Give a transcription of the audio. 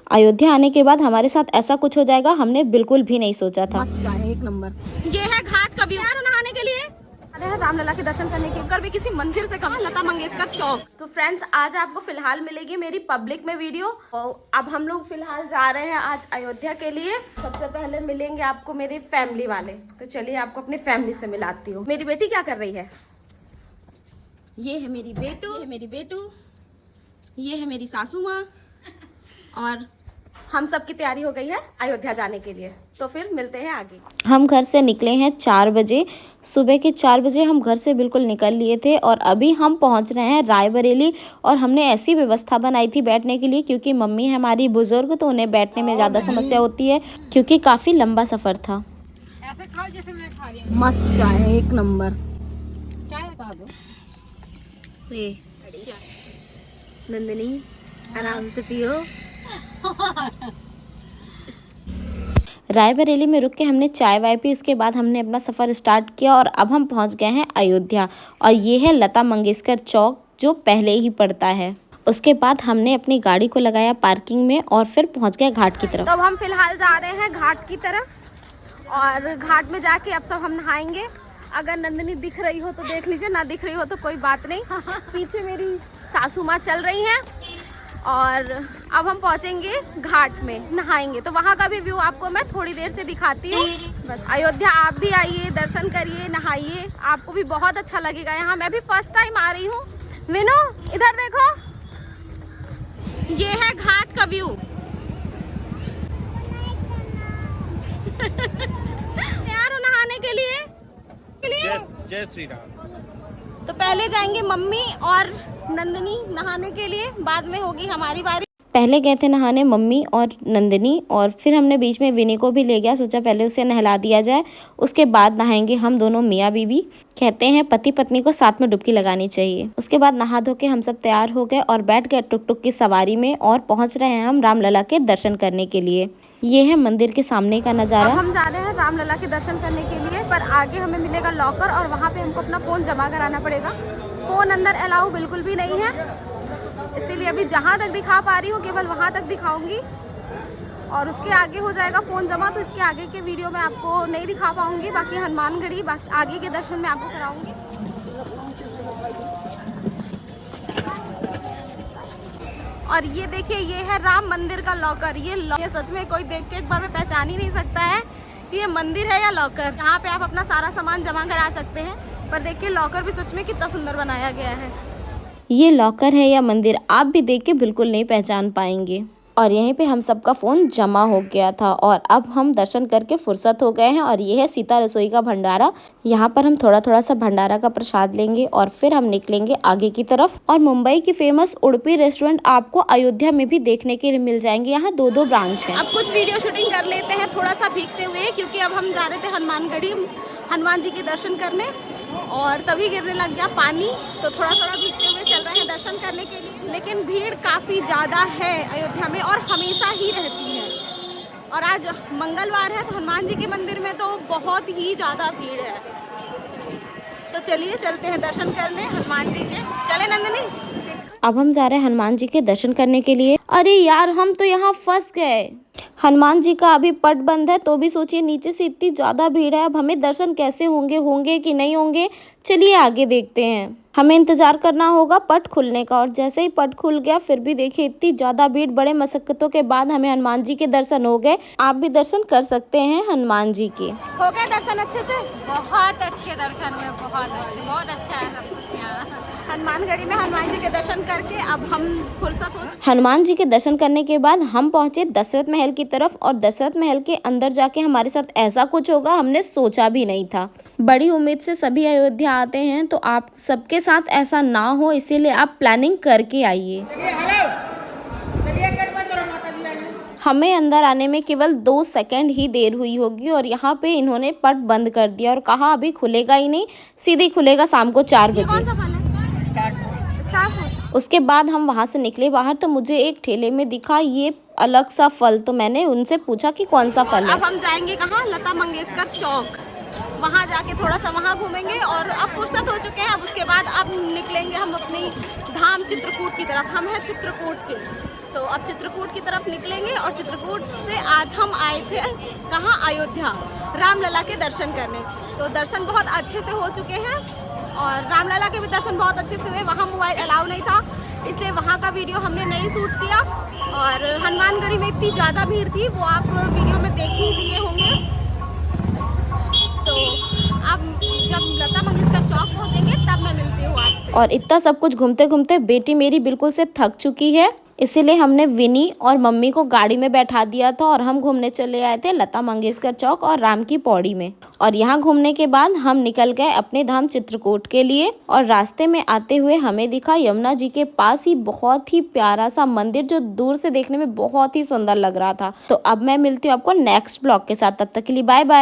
अयोध्या आने के बाद हमारे साथ ऐसा कुछ हो जाएगा हमने बिल्कुल भी नहीं सोचा था। मस्त चाय एक नंबर। ये है घाट का व्यू नहाने के लिए, रामलला के दर्शन करने के कर भी किसी मंदिर से कम, लता मंगेशकर चौक। तो फ्रेंड्स आज आपको फिलहाल मिलेगी मेरी पब्लिक में वीडियो। अब हम लोग फिलहाल जा रहे हैं आज अयोध्या के लिए। सबसे पहले मिलेंगे आपको मेरी फैमिली वाले, तो चलिए आपको अपनी फैमिली से मिलाती हूँ। मेरी बेटी क्या कर रही है? ये है मेरी बेटू, ये है मेरी सासू माँ, और हम सब की तैयारी हो गई है अयोध्या जाने के लिए। तो फिर मिलते हैं आगे। हम घर से निकले हैं 4 बजे, सुबह के 4 बजे हम घर से बिल्कुल निकल लिए थे और अभी हम पहुंच रहे हैं रायबरेली। और हमने ऐसी व्यवस्था बनाई थी बैठने के लिए, क्योंकि मम्मी है हमारी बुजुर्ग, तो उन्हें बैठने में ज़्यादा समस्या होती है क्योंकि काफ़ी लंबा सफ़र था। ऐसे खाओ जैसे मैं खा रही हूँ। मस्त चाय है एक नंबर। चाय बता दो। ये नंदिनी आराम से पियो। रायबरेली में रुक के हमने चाय वाय पी, उसके बाद हमने अपना सफ़र स्टार्ट किया और अब हम पहुंच गए हैं अयोध्या। और ये है लता मंगेशकर चौक जो पहले ही पड़ता है। उसके बाद हमने अपनी गाड़ी को लगाया पार्किंग में और फिर पहुंच गए घाट की तरफ। तो अब हम फिलहाल जा रहे हैं घाट की तरफ और घाट में जाके अब सब हम नहाएंगे। अगर नंदिनी दिख रही हो तो देख लीजिए, ना दिख रही हो तो कोई बात नहीं। पीछे मेरी सासू माँ चल रही हैं और अब हम पहुंचेंगे घाट में, नहाएंगे। तो वहां का भी व्यू आपको मैं थोड़ी देर से दिखाती हूँ। बस अयोध्या आप भी आइए, दर्शन करिए, नहाइए, आपको भी बहुत अच्छा लगेगा यहाँ। मैं भी फर्स्ट टाइम आ रही हूँ। विनो इधर देखो, ये है घाट का व्यू। तैयार हो नहाने के लिए? जय श्री राम। तो पहले जाएंगे मम्मी और नंदिनी नहाने के लिए, बाद में होगी हमारी बारी। पहले गए थे नहाने मम्मी और नंदिनी, और फिर हमने बीच में विनी को भी ले गया, सोचा पहले उसे नहला दिया जाए, उसके बाद नहाएंगे हम दोनों मियाँ बीवी। कहते हैं पति पत्नी को साथ में डुबकी लगानी चाहिए। उसके बाद नहा धो के हम सब तैयार हो गए और बैठ गए टुक टुक की सवारी में और पहुंच रहे हैं हम रामलला के दर्शन करने के लिए। ये है मंदिर के सामने का नज़ारा। अब हम जा रहे हैं रामलला के दर्शन करने के लिए, पर आगे हमें मिलेगा लॉकर और वहाँ पे हमको अपना फ़ोन जमा कराना पड़ेगा। फ़ोन अंदर अलाउ बिल्कुल भी नहीं है, इसीलिए अभी जहाँ तक दिखा पा रही हूँ केवल वहाँ तक दिखाऊंगी और उसके आगे हो जाएगा फ़ोन जमा, तो इसके आगे के वीडियो में आपको नहीं दिखा पाऊँगी। बाकी हनुमानगढ़ी बाकी आगे के दर्शन में आपको कराऊँगी। और ये देखिए, ये है राम मंदिर का लॉकर। ये सच में कोई देख के एक बार में पहचान ही नहीं सकता है कि ये मंदिर है या लॉकर। यहाँ पे आप अपना सारा सामान जमा करा सकते हैं, पर देखिए लॉकर भी सच में कितना सुंदर बनाया गया है। ये लॉकर है या मंदिर आप भी देख के बिल्कुल नहीं पहचान पाएंगे। और यहीं पे हम सबका फ़ोन जमा हो गया था और अब हम दर्शन करके फुर्सत हो गए हैं। और ये है सीता रसोई का भंडारा। यहाँ पर हम थोड़ा थोड़ा सा भंडारा का प्रसाद लेंगे और फिर हम निकलेंगे आगे की तरफ। और मुंबई की फेमस उडुपी रेस्टोरेंट आपको अयोध्या में भी देखने के लिए मिल जाएंगे। यहाँ 2 ब्रांच हैं। अब कुछ वीडियो शूटिंग कर लेते हैं थोड़ा सा भीगते हुए, क्योंकि अब हम जा रहे थे हनुमानगढ़ी हनुमान जी के दर्शन करने और तभी गिरने लग गया पानी, तो थोड़ा थोड़ा भीगते हुए चल रहे हैं दर्शन करने के लिए। लेकिन भीड़ काफ़ी ज़्यादा है अयोध्या में और हमेशा ही रहती है। और आज मंगलवार है तो हनुमान जी के मंदिर में तो बहुत ही ज़्यादा भीड़ है। तो चलिए चलते हैं दर्शन करने हनुमान जी के। चले नंदिनी? अब हम जा रहे हैं हनुमान जी के दर्शन करने के लिए। अरे यार हम तो यहाँ फंस गए। हनुमान जी का अभी पट बंद है, तो भी सोचिए नीचे से इतनी ज़्यादा भीड़ है। अब हमें दर्शन कैसे होंगे कि नहीं होंगे, चलिए आगे देखते हैं। हमें इंतज़ार करना होगा पट खुलने का। और जैसे ही पट खुल गया फिर भी देखिए इतनी ज़्यादा भीड़, बड़े मशक्क़तों के बाद हमें हनुमान जी के दर्शन हो गए। आप भी दर्शन कर सकते हैं हनुमान जी के। हो गए दर्शन अच्छे से? बहुत अच्छे दर्शन हुए, बहुत अच्छे, बहुत अच्छा है सब कुछ यहाँ हनुमानगढ़ी में। हनुमान जी के दर्शन करके अब हम फुर्सत हो। हनुमान जी के दर्शन करने के बाद हम पहुंचे दशरथ महल की तरफ। और दशरथ महल के अंदर जाके हमारे साथ ऐसा कुछ होगा हमने सोचा भी नहीं था। बड़ी उम्मीद से सभी अयोध्या आते हैं, तो आप सबके साथ ऐसा ना हो, इसीलिए आप प्लानिंग करके आइए। हमें अंदर आने में केवल 2 सेकंड ही देर हुई होगी और यहाँ पे इन्होंने पट बंद कर दिया और कहा अभी खुलेगा ही नहीं, सीधे खुलेगा शाम को 4 बजे। उसके बाद हम वहाँ से निकले बाहर, तो मुझे एक ठेले में दिखा ये अलग सा फल, तो मैंने उनसे पूछा कि कौन सा फल है। अब हम जाएंगे कहाँ? लता मंगेशकर चौक। वहाँ जाके थोड़ा सा वहाँ घूमेंगे और अब फुर्सत हो चुके हैं। अब उसके बाद अब निकलेंगे हम अपनी धाम चित्रकूट की तरफ। हम हैं चित्रकूट के, तो अब चित्रकूट की तरफ निकलेंगे और चित्रकूट से आज हम आए थे कहाँ, अयोध्या, रामलला के दर्शन करने। तो दर्शन बहुत अच्छे से हो चुके हैं और रामलला के भी दर्शन बहुत अच्छे से हुए। वहाँ मोबाइल अलाउ नहीं था, इसलिए वहाँ का वीडियो हमने नहीं शूट किया। और हनुमानगढ़ी में इतनी ज़्यादा भीड़ थी, वो आप वीडियो में देख ही लिए होंगे। तो अब जब लता मंगेशकर चौक पहुँचेंगे तब मैं मिलती हूँ आपसे। और इतना सब कुछ घूमते घूमते बेटी मेरी बिल्कुल से थक चुकी है, इसीलिए हमने विनी और मम्मी को गाड़ी में बैठा दिया था और हम घूमने चले आए थे लता मंगेशकर चौक और राम की पौड़ी में। और यहाँ घूमने के बाद हम निकल गए अपने धाम चित्रकूट के लिए। और रास्ते में आते हुए हमें दिखा यमुना जी के पास ही बहुत ही प्यारा सा मंदिर, जो दूर से देखने में बहुत ही सुंदर लग रहा था। तो अब मैं मिलती हूँ आपको नेक्स्ट ब्लॉग के साथ, तब तक के लिए बाय बाय।